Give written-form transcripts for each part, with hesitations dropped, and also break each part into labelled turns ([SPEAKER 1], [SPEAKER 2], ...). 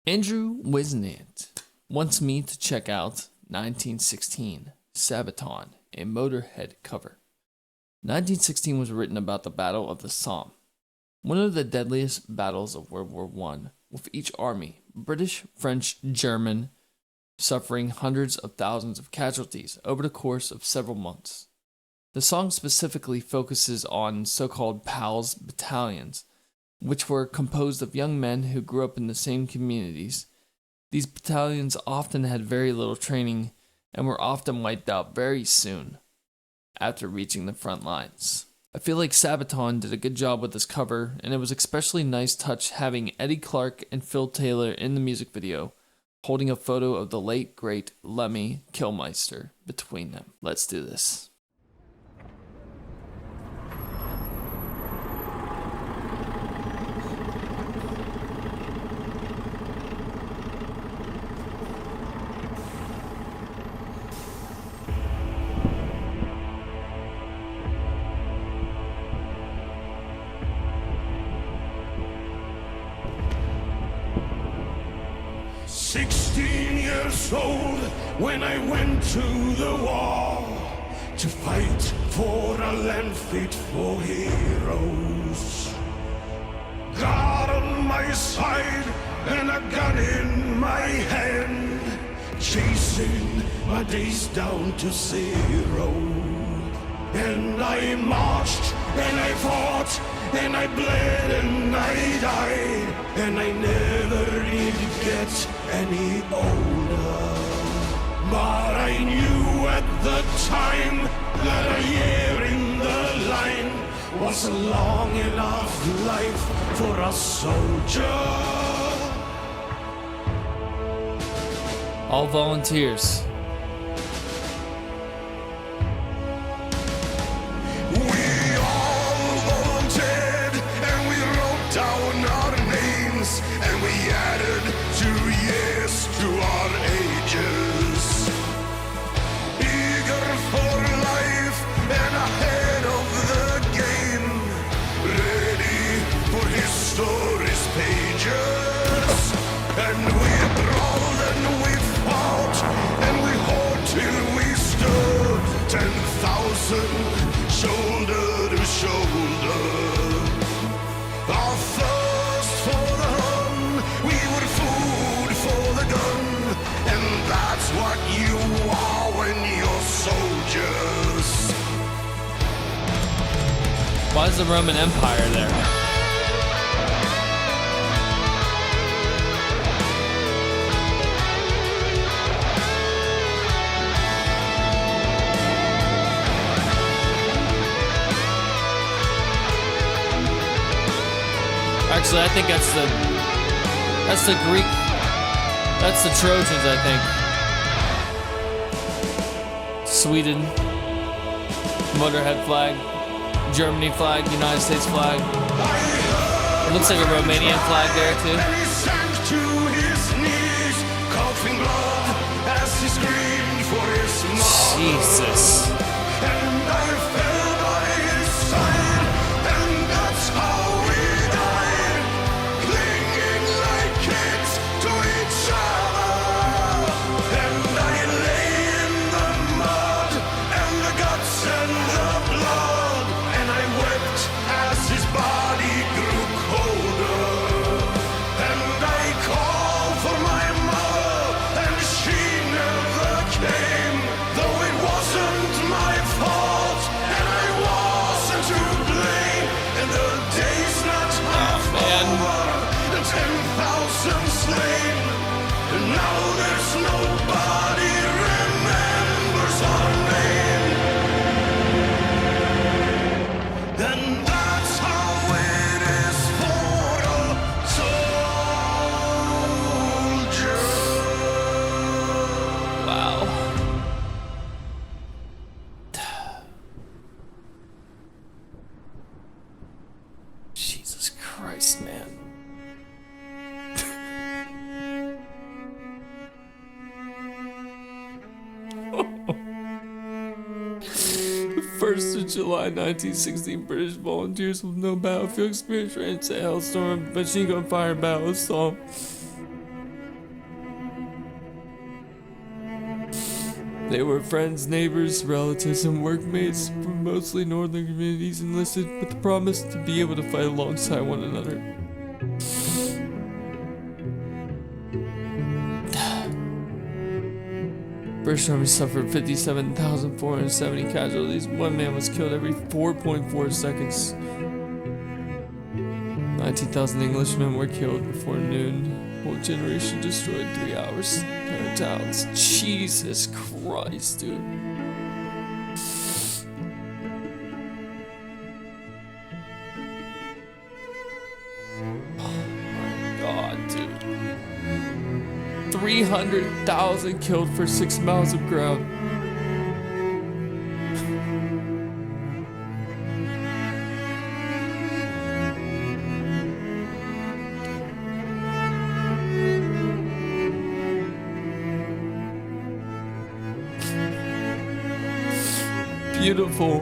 [SPEAKER 1] Andrew Wisnant wants me to check out 1916 Sabaton, a Motörhead cover. 1916 was written about the Battle of the Somme, one of the deadliest battles of World War I, with each army, British, French, German, suffering hundreds of thousands of casualties over the course of several months. The song specifically focuses on so-called PALS battalions, which were composed of young men who grew up in the same communities. These battalions often had very little training and were often wiped out very soon after reaching the front lines. I feel like Sabaton did a good job with this cover, and it was especially nice touch having Eddie Clark and Phil Taylor in the music video, holding a photo of the late great Lemmy Kilmister between them. Let's do this.
[SPEAKER 2] Old when I went to the war to fight for a land fit for heroes. God on my side and a gun in my hand, chasing my days down to zero. And I marched and I fought and I bled and I died, and I never did get any older. But I knew at the time that a year in the line was a long enough life for a soldier.
[SPEAKER 1] All volunteers.
[SPEAKER 2] And we added 2 years to our ages, eager for life and ahead of the game, ready for history's pages. And we brawled and we fought and we fought till we stood 10,000 shoulder to shoulder. Our thirst for the hun, we were food for the gun, and that's what you are when you're soldiers.
[SPEAKER 1] Why is the Roman Empire there? Actually, I think that's the Greek, that's the Trojans, I think. Sweden, Motörhead flag, Germany flag, United States flag. It looks like a Romanian flag there too.
[SPEAKER 2] And he sank to his knees, coughing blood as he screamed for his mother.
[SPEAKER 1] Jesus.
[SPEAKER 2] And I fell by his side, and that's how we died, clinging like kids to each other. And I lay in the mud, and the guts and the blood, and I wept as his body grew colder. And I called for my mother, and she never came, though it wasn't my fault, and I wasn't to blame. And the day's not half over, the 10,000 slain, and now there's nobody remembers our name. And that's how it is for a soldier.
[SPEAKER 1] Wow. Jesus Christ, man. First of July 1916, British volunteers with no battlefield experience ran into a hailstorm of machine gun fire battle of Somme. They were friends, neighbors, relatives, and workmates from mostly northern communities enlisted with the promise to be able to fight alongside one another. British Army suffered 57,470 casualties. One man was killed every 4.4 seconds. 19,000 Englishmen were killed before noon. Whole generation destroyed 3 hours. Their towns. Jesus Christ, dude. Oh my God, dude. 300,000 killed for 6 miles of ground. Beautiful.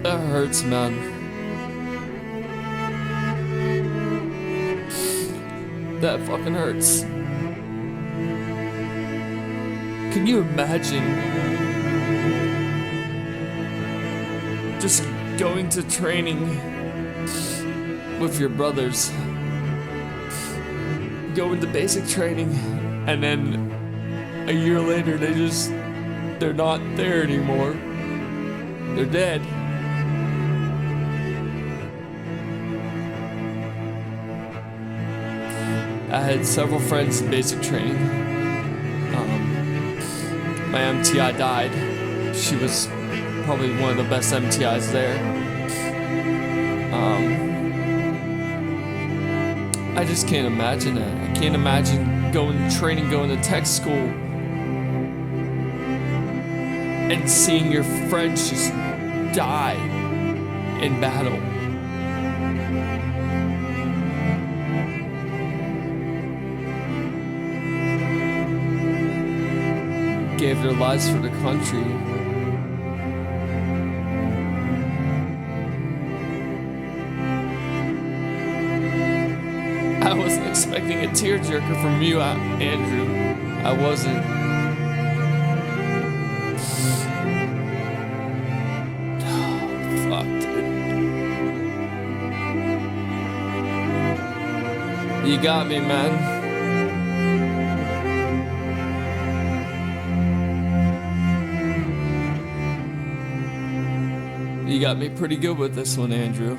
[SPEAKER 1] That hurts, man. That fucking hurts. Can you imagine just going to training with your brothers, going to basic training, and then a year later they're not there anymore. They're dead. I had several friends in basic training. My MTI died. She was probably one of the best MTIs there. I just can't imagine that. I can't imagine going to training, going to tech school, and seeing your friends just die in battle. Gave their lives for the country. I wasn't expecting a tearjerker from you, Andrew. I wasn't. Oh, fuck, dude. You got me, man. You got me pretty good with this one, Andrew.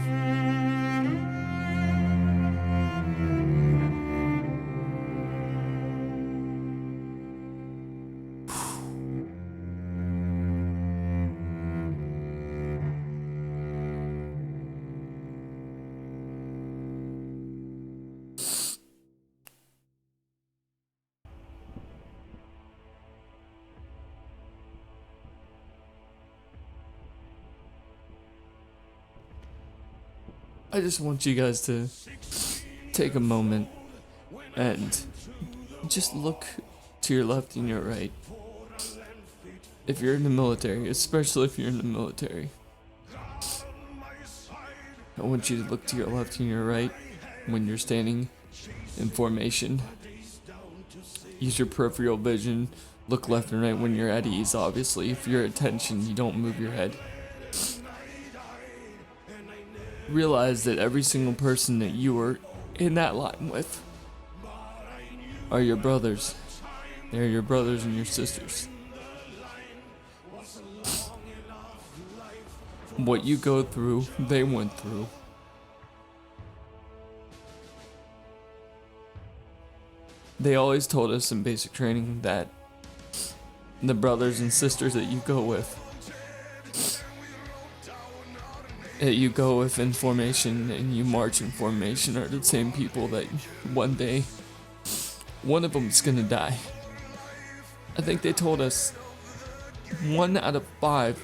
[SPEAKER 1] I just want you guys to take a moment and just look to your left and your right. If you're in the military, especially if you're in the military, I want you to look to your left and your right when you're standing in formation. Use your peripheral vision. Look left and right when you're at ease, obviously. If you're at tension, you don't move your head. Realize that every single person that you are in that line with are your brothers. They're your brothers and your sisters. What you go through, they went through. They always told us in basic training that the brothers and sisters that you go with, in formation and you march in formation, are the same people that one day, one of them is gonna die. I think they told us 1 out of 5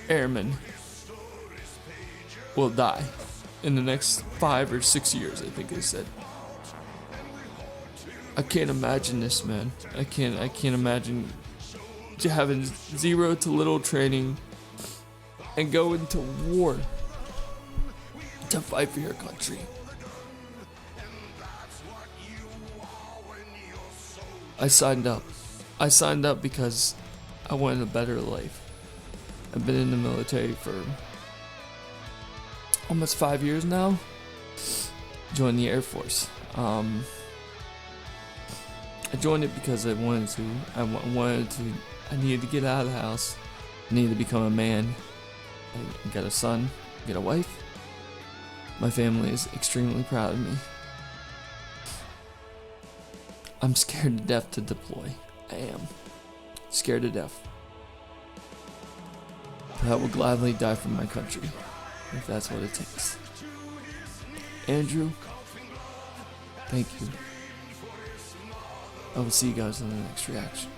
[SPEAKER 1] airmen will die in the next 5 or 6 years, I think they said. I can't imagine this, man. I can't imagine having zero to little training and go into war to fight for your country. I signed up. I signed up because I wanted a better life. I've been in the military for almost 5 years now. Joined the Air Force. I joined it because I wanted to. I needed to get out of the house. I needed to become a man. I got a son, get a wife. My family is extremely proud of me. I'm scared to death to deploy. I am. Scared to death. But I will gladly die for my country, if that's what it takes. Andrew, thank you. I will see you guys in the next reaction.